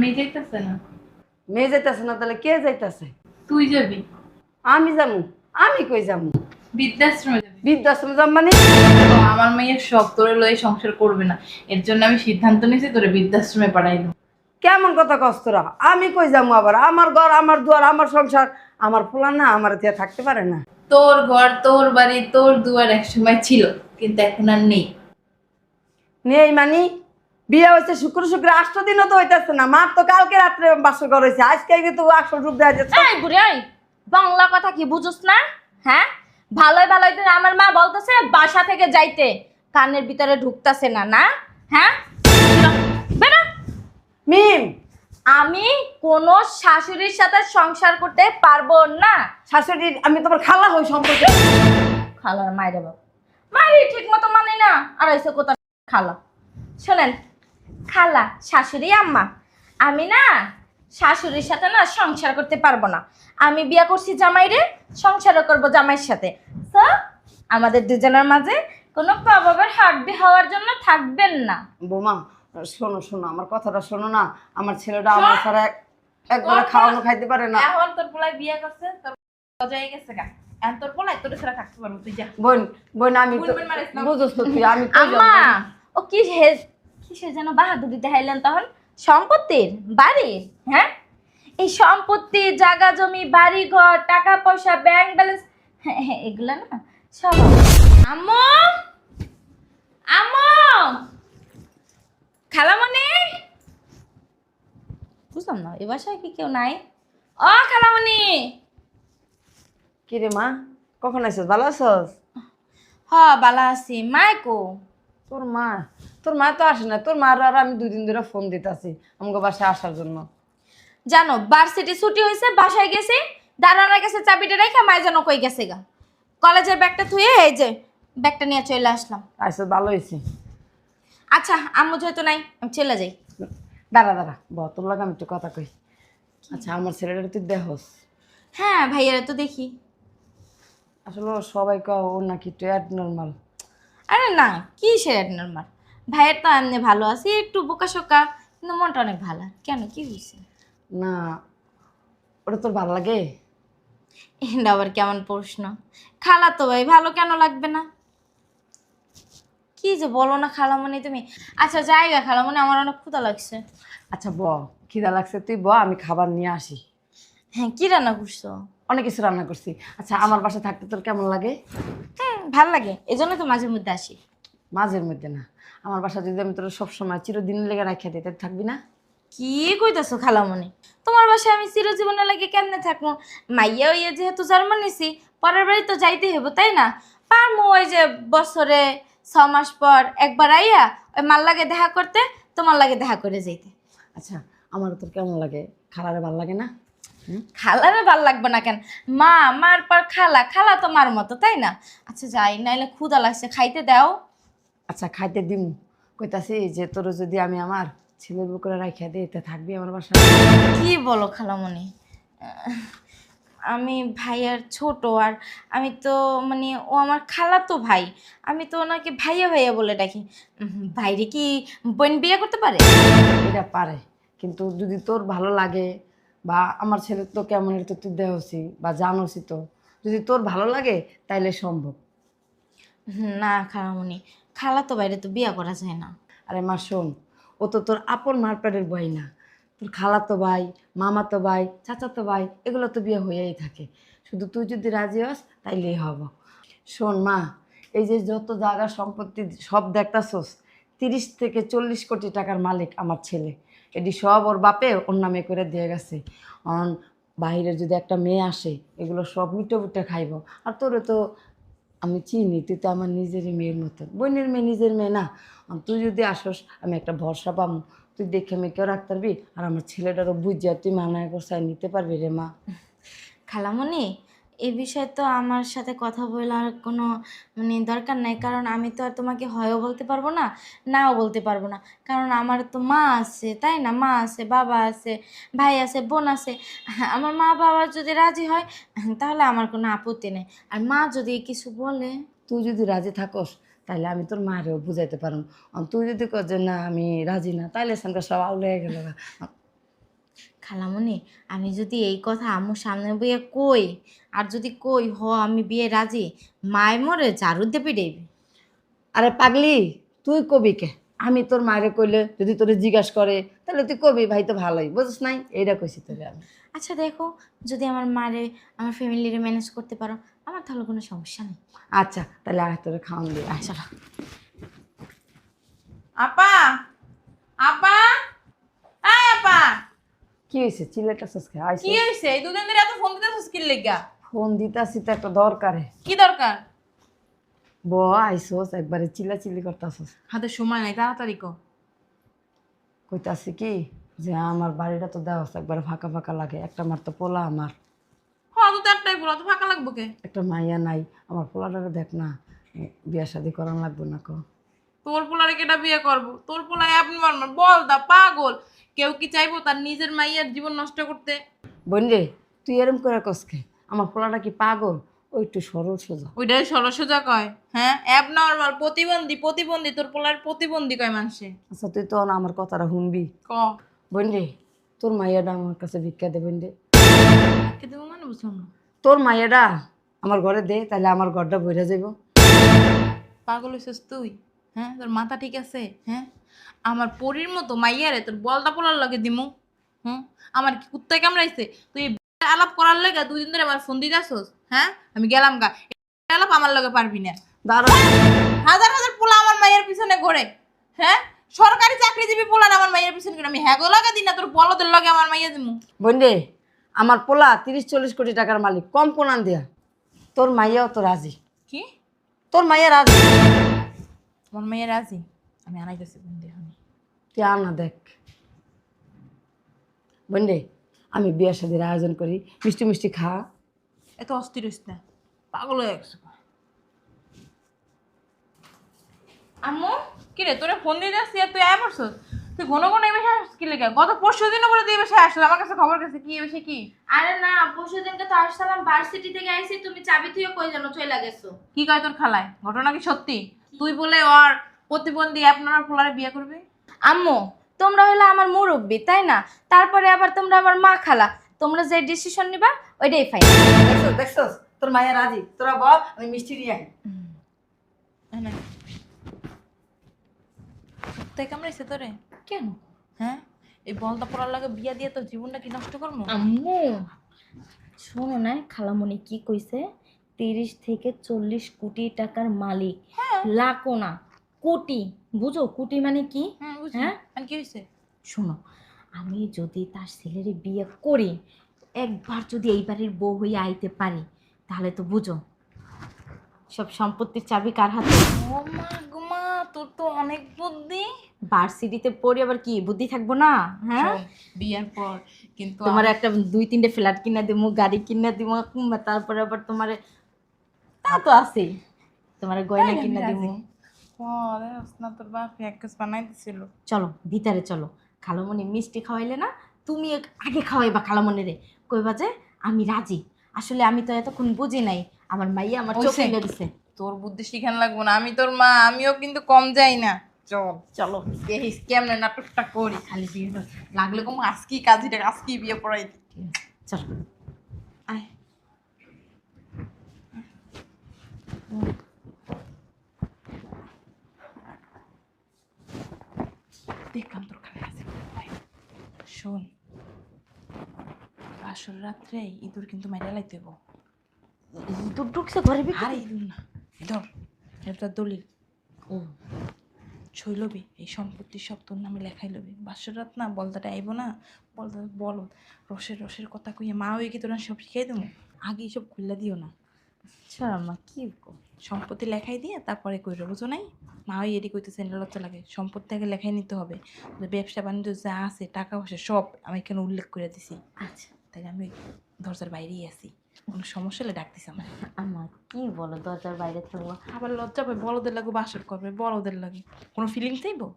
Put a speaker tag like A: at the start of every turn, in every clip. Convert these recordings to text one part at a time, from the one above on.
A: মেয়ে যাইতেছে না?
B: মেয়ে যাইতেছে না তাহলে কে যাইতেছে?
A: তুই যাবি?
B: আমি যাবো? আমি কই যাবো?
A: বৃদ্ধাশ্রমে যাবি?
B: বৃদ্ধাশ্রমে যাব মানে?
A: তো আমার মেয়ের শখ তোরে লয়ে সংসার করবে না, এর জন্য আমি সিদ্ধান্ত নিয়েছি তোরে বৃদ্ধাশ্রমে পাঠাই দেবো।
B: কেমন কথা কস তোরা? আমি কই যাবো আবার? আমার ঘর, আমার দুয়ার, আমার সংসার, আমার পোলা না আমার দিয়ে থাকতে পারে না?
A: তোর ঘর, তোর বাড়ি, তোর দুয়ার একসময় ছিল, কিন্তু এখন আর নেই।
B: নেই মানে? বিয়ে হয়েছে শুক্র শুক্র 8 দিনও তো হইতেছে না, মার তো কালকে রাত্রে বাসর ঘর হয়েছে, আজকে কিন্তু আসল রূপ দেওয়া যাচ্ছে।
C: এই বুড়ি এই বাংলা কথা কি বুঝোস না? হ্যাঁ, ভালোই ভালোই তো আমার মা বলতেছে বাসা থেকে যাইতে, কানের ভিতরে ঢুকতাছে না না? হ্যাঁ, বেরো।
B: মিম,
C: আমি কোনো শাশুড়ির সাথে সংসার করতে পারবো না।
B: শাশুড়ি আমি তোমার খালা হই সম্পর্কে।
C: খালার মায়ের বাবা মায়ের ঠিক মতো মানে না, আর এসে কোথা খালা। শোনেন, খালা শাশুড়ি আম্মা, আমি না শাশুড়ির সাথে না সংসার করতে পারবো না। আমি বিয়া করছি জামাইরে, সংসারও করবো জামাইয়ের সাথে। তো আমাদের দুজনের মাঝে কোনো প্রভাবের হাড্ডি হওয়ার জন্য থাকবেন না।
B: বৌমা শোনো শোনো, আমার কথাটা শোনো না। আমার ছেলেটা আমার ছাড়া একবারে খাওয়ানো খাইতে পারে না।
A: এখন তোর পোলায় বিয়ে করছে, তোর হয়ে গেছে গা। এখন তোর পোলায় তোর ছাড়া থাকতে পারবো, তুই যা।
B: বোন বোন আমি তো
A: বোন মারিস না।
B: বুঝোস তো তুই, আমি কই যাবো?
C: আম্মা, ও কিসের যেন বাহাদুরি দেখাইলেন তখন? সম্পত্তির, বাড়ির, হ্যাঁ? এই সম্পত্তি, জায়গা জমি, বাড়ি ঘর, টাকা পয়সা, ব্যাংক ব্যালেন্স, এগুলা না সব আম্মু, আম্মু, খালামণি, বুঝলাম না এ বাসায় কি কেউ নাই? ও খালামণি।
B: কি রে মা, কখন আইসস? ভালো আছস?
C: হ, বালা আছি। মাইকো?
B: তোর মা তো আসে না। তোর মার আর আমি 2 দিন ধরে ফোন দিতেছি আমাকে বাসায় আসার জন্য।
C: জানো ভার্সিটি ছুটি হয়েছে, বাসায় গেছে, দাঁড়ানোর কাছে চাবিটা রেখে মাই যেন কই গেছে গা। কলেজের ব্যাগটা থুয়ে এই যে ব্যাগটা নিয়ে চলে আসলাম।
B: আইসস, ভালো হয়েছে।
C: আচ্ছা, আম্মু যেহেতু নাই আমি চলে যাই।
B: দাঁড়া দাঁড়া তোর লাগে আমি একটু কথা কই। আচ্ছা, আমার ছেলেটা তুই দেখোস?
C: হ্যাঁ ভাইয়ারা তো দেখি।
B: আসলে সবাই কয় ওর নাকি একটু অ্যাবনর্মাল।
C: আরে না, কি সে নর্মাল, ভাইয়ের তো এমনি ভালো আছি, একটু বোকাশোকা, কিন্তু মনটা অনেক ভালো। কেন, কি হয়েছে?
B: না, ওটা তোর ভালো লাগে?
C: এটা আবার কেমন প্রশ্ন? খালা তো ভাই ভালো কেন লাগবে না? কি যে বলো না খালামণি তুমি। আচ্ছা জায়গা খালামণি, আমার অনেক ক্ষুধা লাগছে।
B: আচ্ছা খিদা লাগছে, তুই আমি খাবার নিয়ে আসি।
C: হ্যাঁ, কি রান্না করছো?
B: অনেক কিছু রান্না করছি। আচ্ছা, আমার বাসায় থাকতে তোর কেমন লাগে?
C: ভাল লাগে, এই জন্য তো মাঝে মধ্যে আসি।
B: মাঝের মধ্যে না, আমার বাসা যদি আমি তোর সবসময় চিরদিন লেগে রাখিয়া দিই, তাহলে থাকবি না?
C: কি কইতাছো খালামণি? তোমার বাসায় আমি চিরজীবনের লাগে কেমনে থাকবো? মাইয়া হইয়া যেহেতু জন্ম নিছি, পরের বাড়ি তো যাইতে হইব, তাই না? পারমু ওই যে বছরে 6 মাস পর একবার আইয়া ওই মার লাগে দেখা করতে, তোমার লাগে দেখা করে যাইতে।
B: আচ্ছা, আমার তোর কেমন লাগে? খালারে ভালো লাগে না?
C: খালারে ভাল লাগবে না কেন? মা, মার পর খালা, খালা তো মার মতো, তাই না? আচ্ছা যাই, নাইলে ক্ষুধা লাগছে, খাইতে দাও।
B: আচ্ছা, খাইতে দিমু। কইতাছি যে তোর যদি আমি আমার ছেলের বুকুরে রাখিয়া দিই, তা থাকবি আমার বাসায়?
C: কি বলো খালামণি? আমি ভাইয়ার ছোট, আর আমি তো মানে ও আমার খালাতো ভাই, আমি তো ওনাকে ভাইয়া ভাইয়া বলে ডাকি। ভাইরে কি বোন বিয়ে করতে পারে?
B: এটা পারে, কিন্তু যদি তোর ভালো লাগে বা আমার ছেলে তো কেমন এটা তো তুই দেহসি বা জানোসি, তো যদি তোর ভালো লাগে তাইলে সম্ভব।
C: না খালামণি, খালাতো ভাইরে তো বিয়ে করা যায় না।
B: আরে মা শোন, ও তো তোর আপন মার পেটের ভাই না। তোর খালাতো ভাই, মামাতো ভাই, চাচাতো ভাই, এগুলো তো বিয়ে হয়েই থাকে। শুধু তুই যদি রাজি হস তাইলেই হব। শোন মা, এই যে যত জায়গা সম্পত্তি সব দেখতাছোস, 30 থেকে 40 কোটি টাকার মালিক আমার ছেলে। এটি সব ওর বাপে ওর নামে করে দিয়ে গেছে। বাইরে যদি একটা মেয়ে আসে, এগুলো সব মিটে মুটে খাইব। আর তোরে তো আমি চিনি, তুই তো আমার নিজেরই মেয়ের মতন, বোনের মেয়ে নিজের মেয়ে না? তুই যদি আসস, আমি একটা ভরসা পাবো, তুই দেখে মেয়েকেও রাখতে পারবি, আর আমার ছেলেটারও বুঝিয়া তুই মানায় গোসায় নিতে পারবি রে মা।
C: খালামণি, এই বিষয়ে তো আমার সাথে কথা বলার কোনো মানে দরকার নাই, কারণ আমি তো আর তোমাকে হয়ও বলতে পারবো না, নাও বলতে পারবো না। কারণ আমার তো মা আছে, তাই না? মা আছে, বাবা আছে, ভাই আছে, বোন আছে। আমার মা বাবা যদি রাজি হয় তাহলে আমার কোনো আপত্তি নেই। আর মা যদি কিছু বলে,
B: তুই যদি রাজি থাকস তাহলে আমি তোর মারেও বুঝাইতে পারবো। তুই যদি কর যে না আমি রাজি না, তাহলে সঙ্গে সব আউলে গেল।
C: খালামণি, আমি যদি এই কথা আম্মুর সামনে বইয়া কই, আর যদি কই আমি বিয়ে রাজি, মায় মরে ঝাড়ু দিয়ে পিটাইবে।
B: আরে পাগলি, তুই কবি কে? আমি তোর মায়েরে কইলে যদি তোরে জিজ্ঞাসা করে তাহলে তুই কবি ভাই তো ভালোই, বুঝছ নাই? এইটা কইছি তোরে আমি।
C: আচ্ছা দেখো, যদি আমার মারে আমার ফ্যামিলিরে ম্যানেজ করতে পারো, আমার তাহলে কোনো সমস্যা নেই।
B: আচ্ছা তাহলে আয় তোরে খাওয়ান দিয়ে আয়।
C: চলো।
A: আপা, আপা, আয় আপা।
B: কি হয়েছে চিল্লাইতেছিস কে? আইসো।
A: কি হয়েছে? এই দুদিন ধরে এত ফোন দিতেছিস কি লেগা?
B: ফোন দিতাছি তো একটা দরকারে।
A: কি দরকার?
B: ব আইসোস একবারে চিল্লাচিল্লি করতাছস।
A: হাতে সময় নাই, তাড়াতাড়ি কর।
B: কইতাছি কি যে আমার বাড়িটা তো দেওয়া একবারে ফাঁকা ফাঁকা লাগে, একটা মার তো পোলা আমার,
A: হ্যাঁ তো একটাই বলো, তো ফাঁকা লাগবো কে?
B: একটা মাইয়া নাই। আমার পোলাটারে দেখ না, বিয়া শাদি করান লাগবে না কো।
A: তোর পোলারে কেটা বিয়ে করবো? তোর পোলায় আপনি মারমার বল দা পাগল। কেউ কি চাইবো তার নিজের মাইয়ের জীবন নষ্ট করতে?
B: বোন রে, তুই এরম করে কসকে? আমার পোলাটা কি পাগল? ওই একটু সরল সোজা।
A: ওইটাই সরসোজা কয়। হ্যাঁ, অ্যাব নর্মাল প্রতিবন্ধী, প্রতিবন্ধী তোর পোলার প্রতিবন্ধী কয় মানুষে।
B: আচ্ছা তুই তো না আমার কথাটা শুনবি।
A: ক
B: বোন রে, তোর মাইয়াটা আমার কাছে ভিক্ষা দে বোন রে।
A: কে দেবো মানে বুঝলাম না।
B: তোর মাইয়াটা আমার ঘরে দে, তাহলে আমার ঘরটা ভরে যাইব।
A: পাগল হইছিস তুই? হ্যাঁ, তোর মাথা ঠিক আছে? হ্যাঁ, আমার পরীর মতো মাইয়ারে তোর বলদা পোলার লাগে দিমু? হুম, আমার কি কুত্তায় কামড়াইছে? তুই এই আলাপ করার লেগে 2 দিন ধরে আমার ফোন দিতে আসোস? হ্যাঁ, আমি গেলাম গা। এই আলাপ আমার লগে পারবি না।
B: দাঁড়া।
A: হাজার হাজার পোলা আমার মায়ের পিছনে ঘোরে। হ্যাঁ, সরকারি চাকরিজীবী পোলার আমার মায়ের পিছনে ঘুরে। আমি হ্যাগো লাগা দিই না, তোর বলদের লগে আমার মাইয়া দিমু।
B: বোন রে, আমার পোলা 30-40 কোটি টাকার মালিক, কম কোনান দিয়া। তোর মাইয়াও তো রাজি,
A: কি?
B: তোর মাইয়া রাজি।
A: আমার মাইয়া রাজি? আমি আনাইতেছি বন্ধু এখন।
B: তুই আর না দেখ বোন রে, আমি বিয়ের শাদির আয়োজন করি, মিষ্টি মিষ্টি খা।
A: এত অস্থির হইস না, পাগল হয়ে গেছে।
C: আম্মু,
A: কি রে, তোরে ফোন দিয়ে যাচ্ছি আর তুই আয় পড়ছস? তুই ঘন ঘন এই বেশি আসছিস কি লেগে? গত 4 দিনও বলে তুই এই বেশি আসছিস, আমার কাছে খবর গেছে। কি এই বেশি কি?
C: আরে না, পরশুদিনকে তো আসসালাম, ভার্সিটি থেকে আইছি, তুমি চাবি তুইও কই যেন চলে গেছো।
A: কি কয় তোর খালায়? ঘটনা কি সত্যি? তুই বলে ওর প্রতিবন্ধী আপনার পোলারে বিয়ে করবে?
C: আম্মু, তোমরা হলো আমার মুরব্বি তাই না? তারপরে আবার তোমরা আমার মা খালা, তোমরা যে ডিসিশন নিবা ওইটাই ফাইন।
B: দেখছস দেখছস, তোর মাইয়া রাজি। তোরা বল, আমি মিষ্টি নিয়ে আই।
A: তাই কামড়াইছে তোরে?
C: কেন?
A: হ্যাঁ, এই বলদা পোলার লাগে বিয়া দিয়ে তোর জীবনটা কি নষ্ট করবো?
C: আম্মু শোনো না, খালামণি কি কইছে? 30 থেকে 40 কোটি টাকার মালিক। লাখো না, কোটি। বুঝো কোটি মানে কি?
A: হ্যাঁ বুঝি।
C: হ্যাঁ?
A: আর কি হয়েছে?
C: শোনো, আমি যদি তার ছেলের বিয়ে করি, একবার যদি এই বাড়ির বউ হয়ে আইতে পারি, তাহলে তো বুঝো সব সম্পত্তির চাবি কার হাতে।
A: ও মা গো মা, তোর তো অনেক বুদ্ধি।
C: ভার্সিটিতে পড়ি আবার কি বুদ্ধি থাকবো না? হ্যাঁ,
A: শোন, বিয়ের পর কিন্তু
C: তোমার একটা 2-3টে ফ্ল্যাট কিনা দিমু, গাড়ি কিনা দিমু, তারপরে আবার তোমারে তা তো আছেই, তোমার গয়না কিনা দিমু।
A: না তোর বাপ এক কাজ বানাই দিছিল।
C: চলো ভিতরে চলো, খালামণি মিষ্টি খাওয়াইলে না, তুমি আগে খাওয়াইবা খালামণি রে, কইবা যে আমি রাজি। আসলে আমি তো এতক্ষণ বুঝি নাই, আমার মাইয়া আমার চোখ
A: হইছে।
C: খুলে দিছে।
A: তোর বুদ্ধি শিখান লাগবো না, আমি তোর মা, আমিও কিন্তু কম যাই না। চল
C: চলো
A: দেখিস কেমনে নাটকটা করি। খালি বিয়ে লাগলে কম আজকেই কাজীটা আজকেই বিয়ে পড়াই দি।
C: চলো।
A: আয় দেখলাম তোর খালি আছে। শোন, আসল রাত্রে ইঁদুর কিন্তু মাইরা লাইতে হইব।
C: ইঁদুর ঢুকছে ঘরে ভিতরে?
A: আরে ইঁদুর না, ধর এটা দলিল।
C: ও
A: ছইলবি এই সম্পত্তি সব তোর নামে লেখাই লবি। বাসর রাত না, বলদাটা আইব না, বলদা বল রসের রসের কথা কইয়া মা হয়ে কি তোরা সব শিখাই দেবো। আগে এইসব খুললা দিও না,
C: আচ্ছা মা, কি
A: সম্পত্তি লেখাই দিয়ে তারপরে কইরো, বুঝো নাই? মা ওই এটি কইতেছে লজ্জা লাগে, সম্পত্তি আগে লেখাই নিতে হবে। ব্যবসা বাণিজ্য যা আছে টাকা পয়সা সব আমি এখানে উল্লেখ করে দিছি।
C: আচ্ছা
A: তাই আমি ওই দরজার বাইরেই আছি, কোনো সমস্যা হলে ডাকতেছি আমার।
C: আমার কি বলো, দরজার বাইরে থাকবো?
A: আবার লজ্জা পাই, বড়দের লাগে বাসর করবে, বড়দের লাগে কোনো ফিলিংস চাইবো?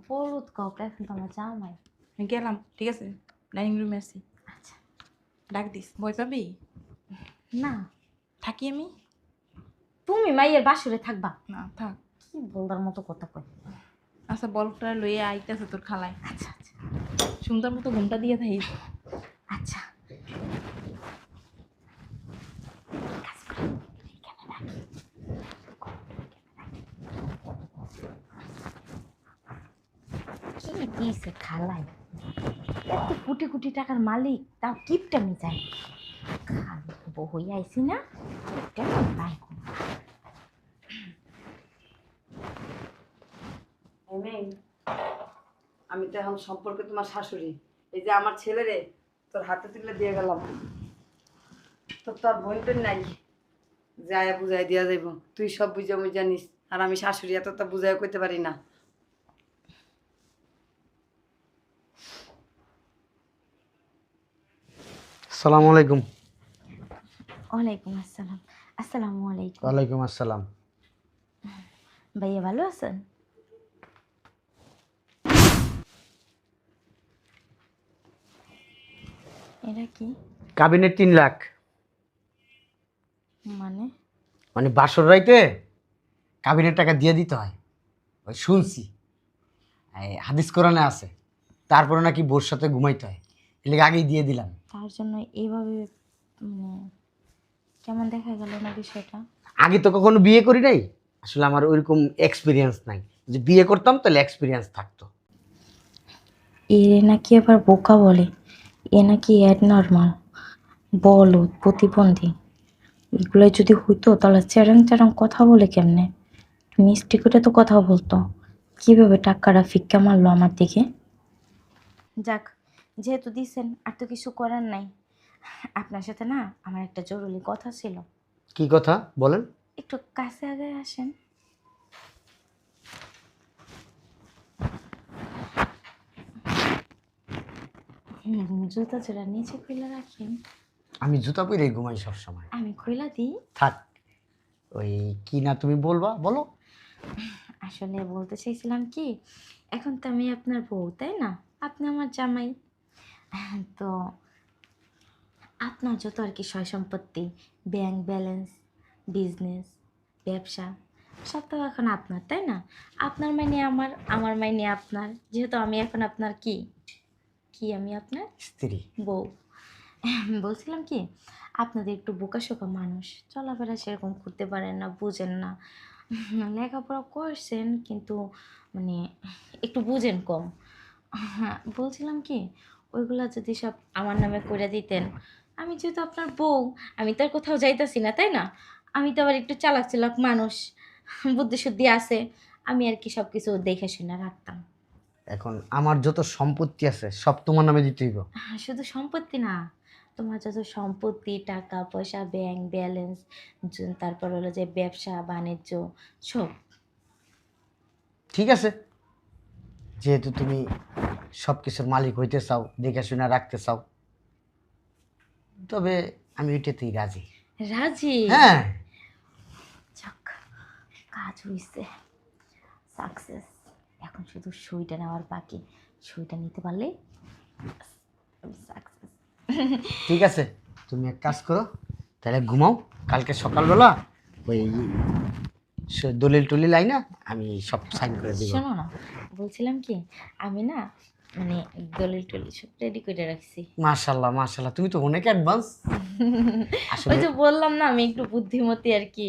C: বলুত কাউকে, এখন তো আমার জামাই।
A: আমি গেলাম, ঠিক আছে, ডাইনিং রুমে আছি।
C: আচ্ছা
A: ডাক দিস, ভয় পাবি?
C: না,
A: থাকি আমি?
C: তুমি মাইয়ের বাসরে থাকবা?
A: না থাক।
C: কি বলদার মতো কথা কয়।
A: আচ্ছা বলটা লইয়ে আইতেছে তোর খালায়।
C: আচ্ছা আচ্ছা
A: সুন্দর মতো ঘুমটা দিয়ে থাকিস।
C: আচ্ছা কাজ করো, এখানে রাখি। কি দিয়েছে খালাই, এত কোটি কোটি টাকার মালিক, তাও কিপটা মি যায়। খালি বউ হয়ে আইসি না, কিপটা বাই করবো।
B: আমি তো এখন সম্পর্কে তোমার শাশুড়ি, এই যে আমার ছেলেরে তোর হাতে তুলে দিয়ে গেলাম, তোর বোন টোন নাই যায় বুঝাই দিয়া যাইব, তুই সব বুঝা জানিস, আর আমি শাশুড়ি এত তো বুঝাই করতে পারি না।
D: আসসালামু আলাইকুম।
C: ওয়ালাইকুম আসসালাম। আসসালামু আলাইকুম।
D: ওয়ালাইকুম আসসালাম।
C: ভাইয়া ভালো আছেন? এটা কি
D: কাবিনে 3 লাখ,
C: মানে?
D: মানে বাসর রাইতে কাবিনের টাকা দিয়ে দিতে হয়। ওই শুনছি, এই হাদিস কোরআনে আছে, তারপরে নাকি বোর সাথে ঘুমাইতে হয়, এর লেগে আগেই দিয়ে দিলাম।
C: তার জন্য এইভাবে মানে কেমন দেখা গেল না বিষয়টা?
D: আগে তো কখনো বিয়ে করি নাই, আসলে আমার ওইরকম এক্সপিরিয়েন্স নাই, যে বিয়ে করতাম তাহলে এক্সপিরিয়েন্স থাকতো।
C: এ নাকি আবার বোকা বলে, এ নাকি অ্যাডনর্মাল, বলদ, প্রতিবন্ধী। এগুলো যদি হইতো তাহলে চ্যারাং চ্যারাং কথা বলে কেমনে? মিষ্টি করে তো কথা বলতো, কিভাবে টাকাটা ফিক্কা মারলো আমার দিকে। যাক, যেহেতু দিছেন আর তো কিছু করার নাই। আপনার সাথে না আমার একটা জরুরি কথা ছিল।
D: কি কথা বলেন?
C: একটু কাছে আগে আসেন। জুতা জোড়া নিচে খুলে রাখেন,
D: আমি জুতা পরে ঘুমাই সব সময়।
C: আমি খুলে দিই।
D: থাক, ওই কি না তুমি বলবা বলো।
C: আসলে বলতে চাইছিলাম কি, এখন তো আমি আপনার বউ, তাই না? আপনি আমার জামাই। তো আপনার যত আর কি সয় সম্পত্তি, ব্যাংক ব্যালেন্স, বিজনেস, ব্যবসা, সব তো এখন আপনার, তাই না? আপনার মাইনে আমার, আমার মাইনে আপনার, যেহেতু আমি এখন আপনার কি কি আমি আপনার
D: স্ত্রী।
C: বউ। বলছিলাম কি, আপনাদের একটু বোকাশোকা মানুষ, চলাফেরা সেরকম করতে পারেন না, বুঝেন না। লেখাপড়া করছেন কিন্তু মানে একটু বুঝেন কম। হ্যাঁ, বলছিলাম কি, ওইগুলা যদি সব আমার নামে করে দিতেন, আমি যেহেতু আপনার বউ, আমি তো আর কোথাও যাইতাছি না, তাই না? আমি তো আবার একটু চালাক চালাক মানুষ, বুদ্ধি শুদ্ধি আছে, আমি আর কি সব কিছু দেখে শুনে রাখতাম।
D: এখন আমার যত সম্পত্তি আছে সব তোমার নামে দিতে হইব।
C: শুধু সম্পত্তি না, তোমার যত সম্পত্তি, টাকা পয়সা, ব্যাংক ব্যালেন্স, তারপর হলো যে ব্যবসা বাণিজ্য, সব।
D: ঠিক আছে, যেহেতু তুমি সব কিছুর মালিক হইতে চাও, দেখে শুনে রাখতে চাও, তবে আমি ওইটাতেই রাজি।
C: রাজি?
D: হ্যাঁ।
C: যাক, কাজ হইছে, সাকসেস। এখন শুধু সুইটা নেওয়ার বাকি, সুইটা নিতে পারলে সাকসেস।
D: ঠিক আছে, তুমি এক কাজ করো, তাহলে ঘুমাও, কালকে সকালবেলা ওই দলিল টলিল আইনা আমি সব সাইন করে দিব।
C: শোনো না, বলছিলাম কি, আমি না মানে দলিল টলিল সব রেডি করে রাখছি।
D: মাশাআল্লাহ মাশাআল্লাহ, তুমি তো অনেক অ্যাডভান্স।
C: ওই যে বললাম না আমি একটু বুদ্ধিমতী আর কি।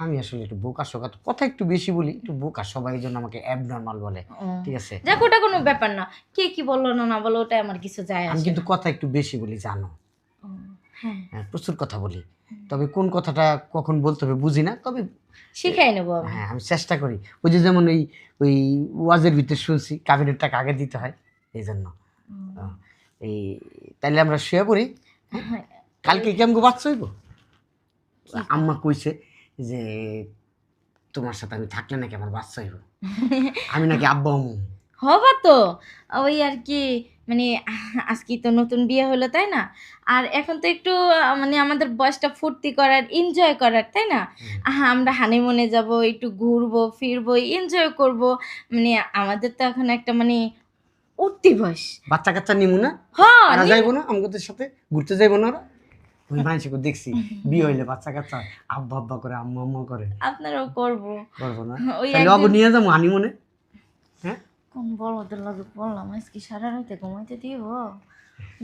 D: আমি আসলে একটু বোকা শোকা, তো কথা একটু বেশি বলি, একটু বোকা, সবাই এই জন্য আমাকে অ্যাবনর্মাল বলে। ঠিক আছে,
C: যাক, ওটা কোনো ব্যাপার না, কে কি বললো না না বলো, ওটা আমার কিছু যায়
D: আমি
C: আসে
D: কিন্তু
C: না।
D: কথা একটু বেশি বলি জানো।
C: হ্যাঁ,
D: হ্যাঁ, প্রচুর কথা বলি, তবে কোন কথাটা কখন বলতে হবে বুঝি না, তবে
C: শিখাই নেবো আমি।
D: হ্যাঁ আমি চেষ্টা করি। ওই যে যেমন ওই ওই ওয়াজের ভিতরে শুনছি কাবিনের টাকা আগে দিতে হয়, এই জন্য। এই তাইলে আমরা শুয়ে পড়ি।
C: হ্যাঁ,
D: কালকে কেমন বাচ্চা হইব? আম্মা কইছে যে তোমার সাথে আমি থাকলে নাকি আমার বাচ্চা হইব, আমি নাকি আব্বা হমু।
C: হবা তো, ওই আর কি, মানে আজকে তো নতুন বিয়ে হলো, তাই না? আর এখন তো একটু মানে আমাদের বয়সটা ফুর্তি করার, এনজয় করার, তাই না? আমরা হানিমুনে যাব, একটু ঘুরবো ফিরবো, এনজয় করব, মানে আমাদের তো এখন একটা মানে উঠতি বয়স।
D: বাচ্চা কাচ্চা নিমু না,
C: হ্যাঁ,
D: ওরা যাইবো না আমাদের সাথে ঘুরতে যাইবো না ওরা? ওই মানুষকে দেখছি বিয়ে হইলে বাচ্চা কাচ্চা আব্বা আব্বা করে আম্মা আম্মা করে।
C: আপনারাও করবো।
D: করবো না?
C: ওই
D: তাহলে অগো নিয়ে যাবো হানিমুনে। হ্যাঁ,
C: কোন বড়দের লাগে বললাম আজকে সারা রাতে ঘুমাইতে দিব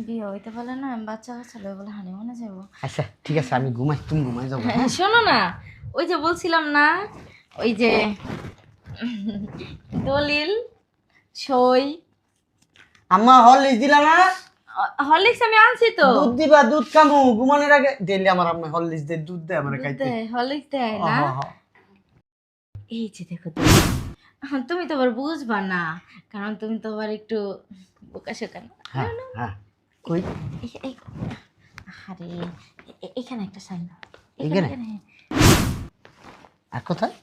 C: বিয়ে হইতে পারলে না বাচ্চা কাচ্চা লয়ে বলে হানি মনে যাবো।
D: আচ্ছা ঠিক আছে, আমি ঘুমাই, তুমি ঘুমাই যাবো।
C: শোনো না, ওই যে বলছিলাম না, ওই যে দলিল সই
D: আম্মা হরলিক্স দিলা না?
C: হরলিক্স আমি আনছি তো।
D: দুধ দিবা, দুধ কামু ঘুমানোর আগে। ডেইলি আমার আম্মা হরলিক্স দেয়, দুধ দেয় আমার খাইতে।
C: হরলিক্স দেয় না? এই যে দেখো তো, তুমি তো আবার বুঝবা না, কারণ তুমি তো আবার একটু বোকা শোকা না।
D: হ্যাঁ হ্যাঁ, কই
C: আরে এখানে একটা সাইন দাও।
D: এখানে? আর কোথায়?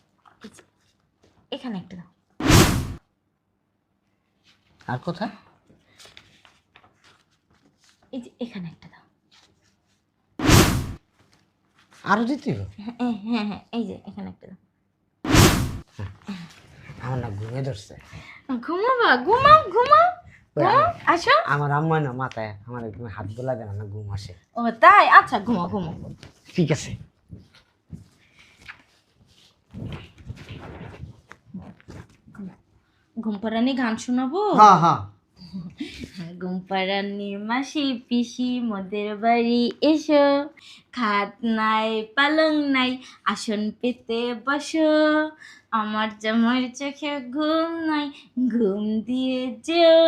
C: এখানে একটা দাও।
D: আর কোথায়?
C: এই যে এখানে একটা দাও।
D: আরো দিতে হবে?
C: হ্যাঁ হ্যাঁ হ্যাঁ, এই যে এখানে একটা দাও।
D: আমার না ঘুমিয়ে ধরছে।
C: ঘুমাবা? ঘুমাও ঘুমাও ঘুমাও, আসো।
D: আমার আম্মা না মাথায় আমার একদম হাত বোলা দেয় না, ঘুম আসে।
C: ও তাই? আচ্ছা ঘুমাও ঘুমাও।
D: ঠিক আছে।
C: ঘুম পাড়ানি গান শোনাবো?
D: হ্যাঁ হ্যাঁ।
C: ঘুম পাড়ানির মাসি পিসি মোদের বাড়ি এসো, খাট নাই পালং নাই আসন পেতে বসো, আমার জামার চোখে ঘুম নাই ঘুম দিয়ে যেও।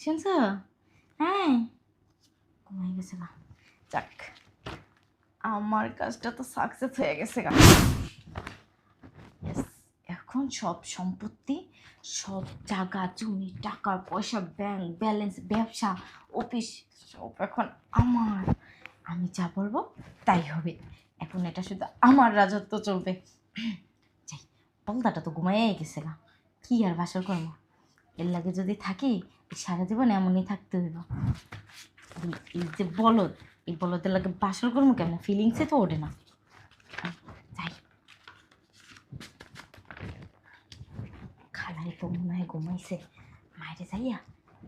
C: শুনছো? হ্যাঁ, ঘুমাই গেছে গা। যাক, আমার কাজটা তো সাকসেস হয়ে গেছে গা। Yes, এখন সব সম্পত্তি, সব জায়গা জমি টাকা পয়সা ব্যাংক ব্যালেন্স ব্যবসা অফিস সব এখন আমার। আমি যা বলবো তাই হবে। এখন এটা শুধু আমার রাজত্ব চলবে। যাই, বলদাটা তো ঘুমাইয়াই গেছে গা, কি আর বাসর করবো। এর লাগে যদি থাকি সারা জীবন এমনই থাকতে হইব। এই যে বলদ, এই বলদের লাগে বাসর করবো কেমন, ফিলিংসে তো ওঠে না। যাই, খালাই তো মনে হয় ঘুমাইছে, মায়েরে যাইয়া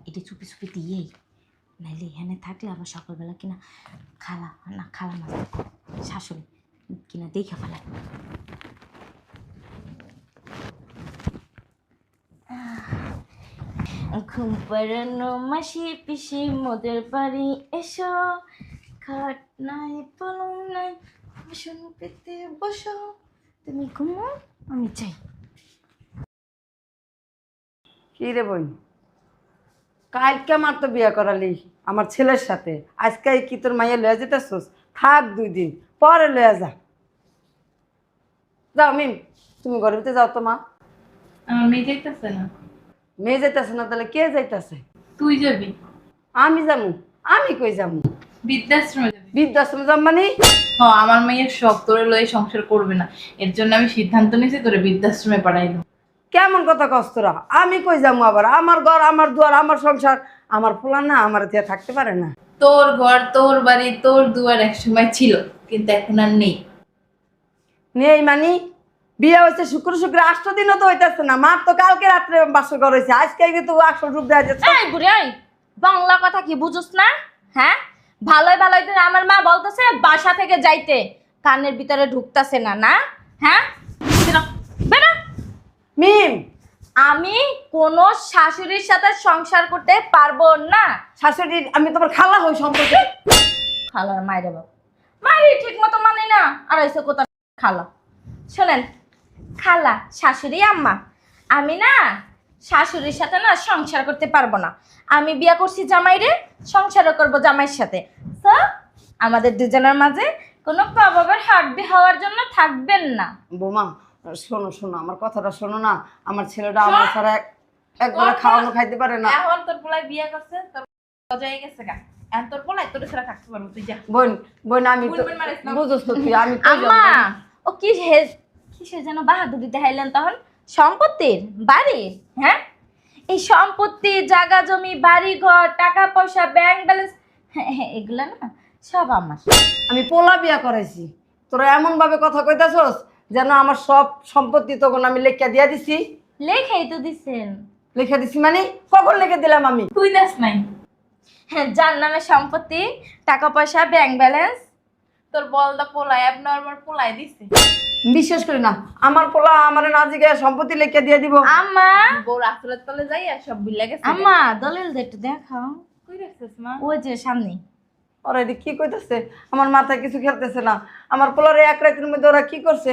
C: এটি চুপি চুপি দিয়েই, নাইলে এখানে থাকলে আবার সকালবেলা কিনা খালা না, খালা না শাশুড়ি কিনা দেখে ফেলায়। ঘুম পাড়ানো মাসি পিসি মোদের বাড়ি এসো, খাট নাই পালং নাই আসন পেতে বসো, তুমি ঘুমাও আমি চাই।
B: কি রে বোন, কালকে আমার তো বিয়ে করালি আমার ছেলের সাথে, আজকে কি তোর মাইয়া লয়ে যেতেছস? থাক 2 দিন পরে লয়ে যা। যাও মিম, তুমি ঘরের ভিতরে যাও তো মা।
A: আমার মেয়ে যাইতেছে না।
B: মেয়ে যাইতেছে না তাহলে কে যাইতেছে?
A: তুই যাবি?
B: আমি যাবো? আমি কই যাবো?
A: বৃদ্ধাশ্রমে যাবি?
B: বৃদ্ধাশ্রমে যাম মানে?
A: হ্যাঁ, আমার মেয়ের শখ তোরে লয়ে সংসার করবে না, এর জন্য আমি সিদ্ধান্ত নিয়েছি তোরে বৃদ্ধাশ্রমে পাঠাইলো।
B: কেমন কথা কস তোরা? আমি কই যাবো আবার? আমার ঘর আমার দুয়ার আমার সংসার, আমার পোলা না আমার দিয়ে থাকতে পারে না?
A: তোর ঘর তোর বাড়ি তোর দুয়ার একসময় ছিল, কিন্তু এখন আর নেই।
B: নেই মানি? বিয়ে হয়েছে শুক্র শুক্র 8 দিনও তো হইতেছে না, মার তো কালকে রাত্রে বাসর ঘর হয়েছে, আজকে কিন্তু আসল রূপ দেওয়া যাচ্ছে।
C: এই বুড়ি, এই বাংলা কথা কি বুঝোস না? হ্যাঁ, ভালোই ভালোই তো আমার মা বলতেছে বাসা থেকে যাইতে, কানের ভিতরে ঢুকতাছে না না? হ্যাঁ, বেরো বেরো।
B: মিম,
C: আমি কোনো শাশুড়ির সাথে সংসার করতে পারবো না।
B: শাশুড়ি আমি তোমার খালা হই সম্পর্কে।
C: খালার মায়ের বাবা, মায়ের ঠিক মতো মানে না, আর এসে কোথা খালা। শোনেন, খালা শাশুড়ি আম্মা, আমি না শাশুড়ির সাথে না সংসার করতে পারবো না। আমি বিয়ে করছি জামাইরে, সংসারও করবো জামাইয়ের সাথে। তো আমাদের দুজনের মাঝে কোনো প্রভাবের হাড্ডি হওয়ার জন্য থাকবেন না।
B: বৌমা শোনো শোনো, আমার কথাটা শোনো না। আমার ছেলেটা আমার ছাড়া একবার খাওয়ানো খাইতে পারে না।
A: এখন তোর পোলায় বিয়ে করছে, তোর হয়ে গেছে গা, এখন তোর পোলায় তোর ছাড়া থাকতে পারবো, তুই যা।
B: বোন বোন আমি তো
A: বোন মারিস না।
B: বুঝোস তো তুই, আমি কই যাবো?
C: আম্মা, ও কিসের যেন বাহাদুরি দেখাইলেন তখন? সম্পত্তির বাড়ির? হ্যাঁ, এই সম্পত্তি জায়গা জমি বাড়ি ঘর টাকা পয়সা ব্যাংক ব্যালেন্স এগুলা না সব আমার।
B: আমি পোলা বিয়া করাইছি, তোরা এমন ভাবে কথা কইতাছস যেন আমার সব সম্পত্তি তখন আমি লেখা দিয়া দিছি।
C: লেখাই তো দিছেন।
B: লেখা দিছি মানে কখন লিখে দিলাম আমি?
A: তুই দেখ নাই?
C: হ্যাঁ, যার নামে সম্পত্তি টাকা পয়সা ব্যাংক ব্যালেন্স।
A: তোর বলদা পোলায় অ্যাবনর্মাল পোলায় দিছে।
B: বিশ্বাস করি না আমার পোলা আমার না জিগে সম্পত্তি লেখে দিয়ে দিব।
C: আম্মা
A: বউ রাস্তার তলে যাই আর সব ভুলে গেছে।
C: আম্মা দলিল দে একটু দেখাও।
A: কই রাখছিস মা?
C: ওই যে সামনে।
B: ওরা এটি কি কইতাছে? আমার মাথায় কিছু খেলতেছে না। আমার পোলারে এক রাতের মধ্যে ওরা কি করছে?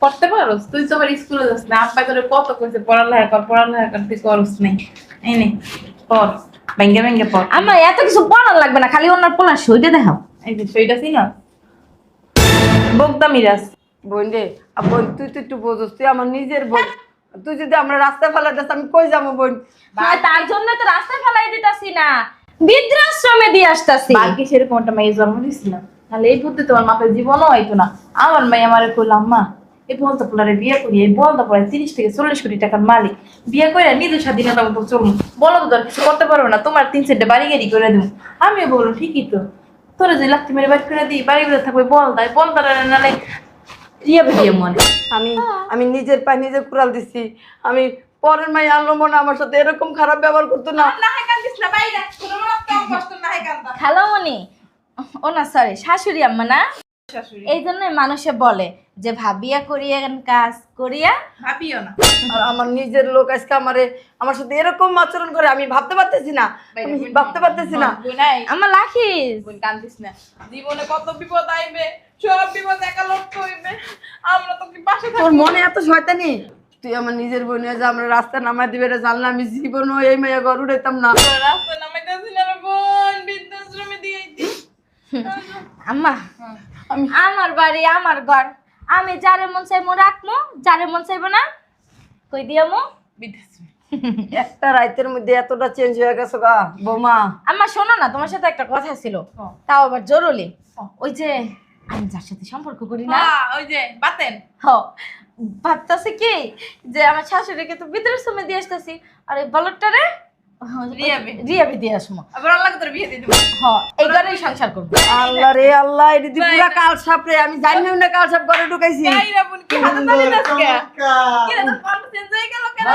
A: পড়তে পারোস? তুই তো আবার স্কুলে যাস না। আব্বা তোরে কত কইছে পড়ালেখা কর তুই করস নাই। এই নে পড়, ভেঙ্গে ভেঙ্গে পড়।
C: আম্মা এত কিছু পড়ার লাগবে না, খালি ওনার পোলার সইটা দেখাও।
A: এই যে সেইটা চিনা বগদা মিরাজ।
B: বোন রে, বোন তুই তো একটু বোঝস, তুই আমার নিজের বোন। তুই যদি আমরা রাস্তায় ফেলাই দিস আমি কই যাবো বোন?
C: হ্যাঁ, তার জন্য তো রাস্তায় ফেলাই দিতাছি না, বৃদ্ধাশ্রমে দিয়ে আসতাছি।
A: বাকি সেরকম একটা মেয়ে জন্ম দিয়েছিলাম, তাহলে এই বুদ্ধি তোমার মাপের জীবনও হইতো না। আমার মেয়ে আমারে কইলাম মা এই বলদা পোলারে বিয়ে করি, এই বলদা পোলারে 30 থেকে 40 কোটি টাকার মালিক, বিয়ে করে নিজের স্বাধীনতা মতো চলুন, বলো তো আর কিছু করতে পারবো না, তোমার 3 সেটে বাড়ি গাড়ি করে দেবো। আমিও বললো ঠিকই তো, তোরা যে লাত্তি মেরে বাড়ি করে দিই, বাড়ি করে থাকবে বলদায় বলদার নালে রিয়া বেরিয়ে মনে।
B: আমি নিজের পায়ে নিজে কুড়াল দিছি। আমি পরের মাই আনলো মনে আমার সাথে এরকম খারাপ ব্যবহার করতো না।
A: না হয় কান্দিস না বাইরে, তোর মনে কম কষ্ট না হয় কান্দা।
C: খালামণি, ও না সরি শাশুড়ি আম্মা না,
A: শাশুড়ি
C: এই জন্যই মানুষে বলে যে ভাবিয়া করিয়া কাজ করিয়া।
A: ভাবিও না।
B: আর আমার নিজের লোক আজকে আমার সাথে এরকম আচরণ করে আমি ভাবতে পারতেছি না। আমি ভাবতে পারতেছি না।
A: নাই
C: আমার লাখিস
A: বোন কান্দিস না, জীবনে কত বিপদ আইবে, সব বিপদ একা লড়তে হইবে, আমরা তো কি পাশে
B: তোর মনে এত শয়তানি? তুই আমার নিজের বোন যে আমরা রাস্তা নামাই দিবে এটা জানলে আমি জীবনও এই মেয়ে ঘর উড়াইতাম না।
A: রাস্তা নামাইতেছি না রে বোন, বৃদ্ধাশ্রমে দিয়ে আইতি।
C: আম্মা, আমার বাড়ি আমার ঘর, আমি যারে মন চাইবো রাখবো, যারে মন চাইবো না কই দিয়ামু।
A: বৃদ্ধাশ্রমে
B: একটা রাতের মধ্যে এতটা চেঞ্জ হয়ে গেছে গা বৌমা।
C: আম্মা শোনো না, তোমার সাথে একটা কথা ছিল, তাও আবার জরুরি। ওই যে আমি যার সাথে সম্পর্ক করি না,
A: ওই যে বাতেন
C: ভাবতেছি কি যে আমার শাশুড়িকে তো বৃদ্ধাশ্রমে দিয়ে আসতেছি, আর এই বলদটারে রিয়াবে দিয়ে আসবো।
A: আবার আল্লাহ তোর বিয়ে দিয়ে দেবো।
C: এই ঘরেই সংসার করবো।
B: আল্লাহ রে আল্লাহ, এটা দি পুরা কাল সাপ রে। আমি জানি না কাল সাপ ঘরে ঢুকাইছি।
A: বাইরা বোন কি হাতে তালি নাচকে কি রে, তোর কণ্ঠ চেঞ্জ হয়ে গেল কেন?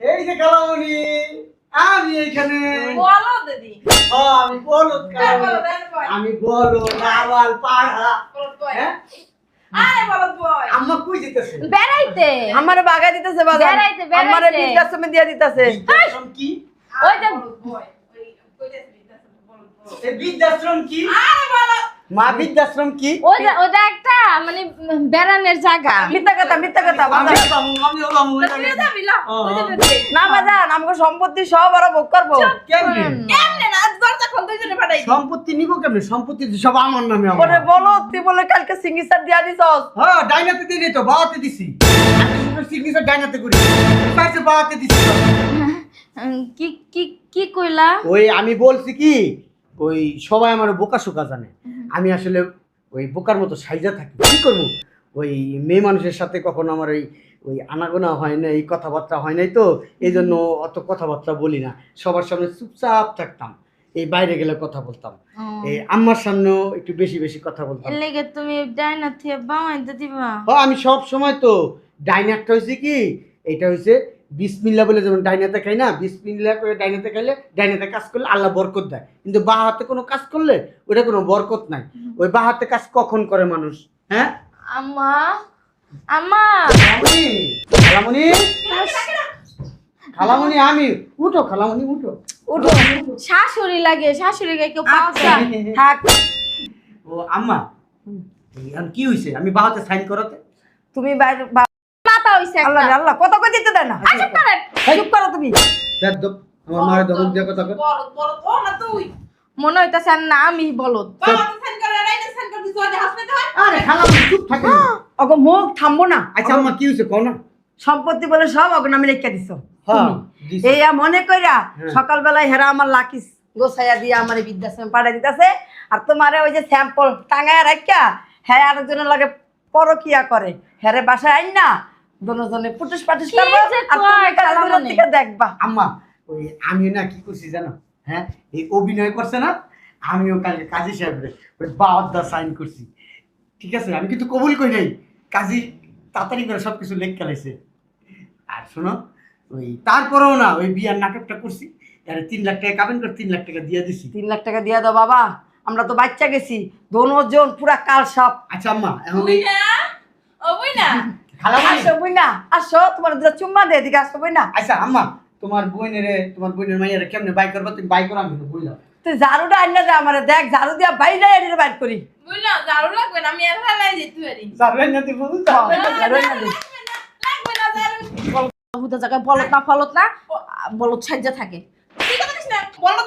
D: এই যে কালামণি, আমি এইখানে।
A: বলো দিদি,
D: আমি বলো আমি বলো লাওয়াল পাড়া। হ্যাঁ?
A: আরে বলো বয়
D: আম্মা কই যেতেছে?
C: বেড়াইতে
B: আমারে বাগাই দিতেছে বাজার,
C: বেড়াইতে,
B: আমারে
C: বেড়াইতে।
B: বৃদ্ধাশ্রমে দিয়ে দিতেছে।
D: বৃদ্ধাশ্রম কি?
C: ওই যে
A: বয় ওই কইতেছি বৃদ্ধাশ্রম বলো।
D: এই বৃদ্ধাশ্রম কি?
A: আরে বলো
D: মা বৃদ্ধাশ্রম কি?
C: ওটা একটা মানে বেড়ানোর জায়গা।
B: মিথ্যা কথা
D: আমি
B: বাজার।
D: আমিও বামু
A: তুই যাবি লা ওই যে
B: না বাজান, আমাকে সম্পত্তি সব ওরা ভোগ করবো।
D: কেমনে?
A: কেমনে না, আজ দরজা খোল, দুইজনে ফাটাই দিই।
D: সম্পত্তি নিব কেমনে? সম্পত্তি তো সব আমার নামে।
B: ওরে বলো, তুই বলে কালকে সিগনেচার দিয়া দিছস।
D: হ্যাঁ, ডাইনাতে দিই তো বাবাতে দিছি। আমি সিগনেচার ডাইনাতে করি। পাইছে বাবাতে দিছি।
C: কি কি কি কইলা?
D: ওই আমি বলছি কি, ওই সবাই আমার বোকা শোকা জানে, আমি আসলে ওই বোকার মতো সাইজা থাকি। কি করবো, ওই মেয়ে মানুষের সাথে কখনো আমার ওই ওই আনাগোনা হয় না, এই কথাবার্তা হয় নাই তো, এই জন্য অত কথাবার্তা বলি না। সবার সামনে চুপচাপ থাকতাম, এই বাইরে গেলে কথা বলতাম, এই আম্মার সামনেও একটু বেশি বেশি কথা বলতাম।
C: এর লেগে তুমি ডাইনা থেকে বামাইতে দিবা?
D: আমি সব সময় তো ডাইনারটা হয়েছে কি, এটা হয়েছে বিসমিল্লা বলে, যেমন ডাইনাতে খাই না, বিসমিল্লা করে ডাইনাতে খাইলে, ডাইনাতে কাজ করলে আল্লাহ বরকত দেয়, কিন্তু বাঁ হাতে কোনো কাজ করলে ওটা কোনো বরকত নাই। ওই বাঁ হাতে কাজ কখন করে মানুষ? হ্যাঁ
C: আম্মা, আম্মা,
D: খালামণি, খালামণি, খালামণি, আমি উঠো, খালামণি উঠো,
B: উঠো।
C: শাশুড়ি লাগে, শাশুড়িকে কেউ পাওয়া
B: থাক।
D: ও আম্মা, এখন কি হয়েছে? আমি বাঁ হাতে সাইন করাতে
B: তুমি বাইরে
C: মাথা হইছে
B: আল্লাহ রে আল্লাহ, কত কই দিতে দেয় না।
C: আচ্ছা করেন।
B: চুপ করো তুমি।
D: দেখ দো, আমার মায়ের দমক দিয়ে কথা কর।
A: বলো বলো ও না তুই
C: মনে হইতাছে আর না আমি বলদ।
A: বাবা তো সেন করে রাইতে সেন করে দিছো, আজ হাসতে হয়।
D: আরে খালামণি চুপ থাকে না।
B: ওগো মুখ থামবো না।
D: আচ্ছা আম্মা কি হয়েছে কও না।
B: সম্পত্তি বলে সব ওগো নামে রেখে দিছো।
D: হ্যাঁ দিছি।
B: এইয়া মনে কইরা
D: হ্যাঁ।
B: সকালবেলায় হেরা আমার লাকিস গোছাইয়া দিয়ে আমার বৃদ্ধাশ্রমে পাঠাই দিতেছে। আর তোমারে ওই যে স্যাম্পল টাঙায় রাখিয়া হ্যাঁ আরেকজনের লাগে পরকিয়া করে, হ্যারে বাসায় আইন না দোনোজনে পুটুস পাটুস
C: কি
B: করবো
C: যে
B: আর তুমি
C: কয়
B: খালি দূরের
C: খালামণি।
B: থেকে দেখবা।
D: আম্মা ওই আমি না কি করছি জানো, হ্যাঁ এই অভিনয় করছে না, আমিও কালকে কাজী সাহেবরে ওই বাওয়াদা সাইন করছি, ঠিক আছে? আমি কিন্তু কবুল করি নাই, কাজী তাড়াতাড়ি করে সব কিছু লেখ খেলাইছে। আর শোনো, ওই তারপরেও না ওই বিয়ার নাটকটা করছি, আরে 3 লাখ টাকা কাবেন করে 3 লাখ টাকা দিয়ে দিছি।
B: 3 লাখ টাকা দিয়া দাও বাবা, আমরা তো বাচ্চা গেছি দোনোজন পুরা কাল সাপ।
D: আচ্ছা আম্মা এখন
A: তুই
D: এই
A: না ও বই না
D: খালামণি
B: আসো বই না, আসো তোমার দুটো চুম্মা দে, এদিকে আসো বই না।
D: আচ্ছা আম্মা তোমার বোনের মাইয়ারে কেমনে বাই করবা তুমি বাই করো আমি তো বুঝলাম
B: তুই ঝাড়ুটা আইনা দে আমারে, দেখ ঝাড়ু দিয়া বাইরে এনে বাইর করি।
A: বই না ঝাড়ু লাগবে না আমি এর ফেলাই যেতে পারি
D: জানলেন না তুই বুঝু
B: ঝাড়ু আইনা দে।
A: লাগবে না ঝাড়ু
C: হুদা জায়গায় বলত না বলত সাজ্জা থাকে।
A: ঠিক আছে না বলো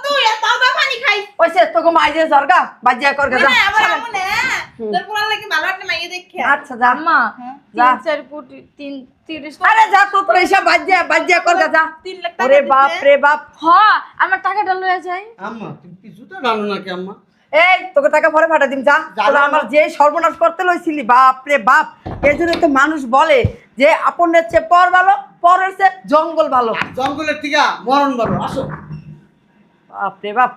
A: তুই আর তাও পানি খাই
B: ওইসে তোকে মাইজে জর্গা বাজিয়া করগা যা।
A: না আবার আমু না তোর পোলার লাগে ভালো একটা মাইয়ে দেখে
B: আচ্ছা যা।
C: আম্মা
B: যা।
C: 3-4 কোটি 30
B: আরে যা তো তোর এইসব বাজিয়া করগা যা।
A: 3 লাখ টাকা
B: ওরে বাপ রে বাপ।
C: হ আমার টাকাটা লয়ে যাই।
D: আম্মা তুমি কি জুতা ডালো নাকি আম্মা
B: এই তোকে টাকা পরে পাঠা দিম যা।
D: যা,
B: তোরা
D: যা,
B: আমার
D: যা।
B: যে সর্বনাশ করতে লইছিলি, বাপ রে বাপ। এই জন্য তো মানুষ বলে যে আপনের চেয়ে পর ভালো, পরের চেয়ে জঙ্গল ভালো।
D: জঙ্গলের থেকে মরণ বলো আসো
B: বাপ রে বাপ।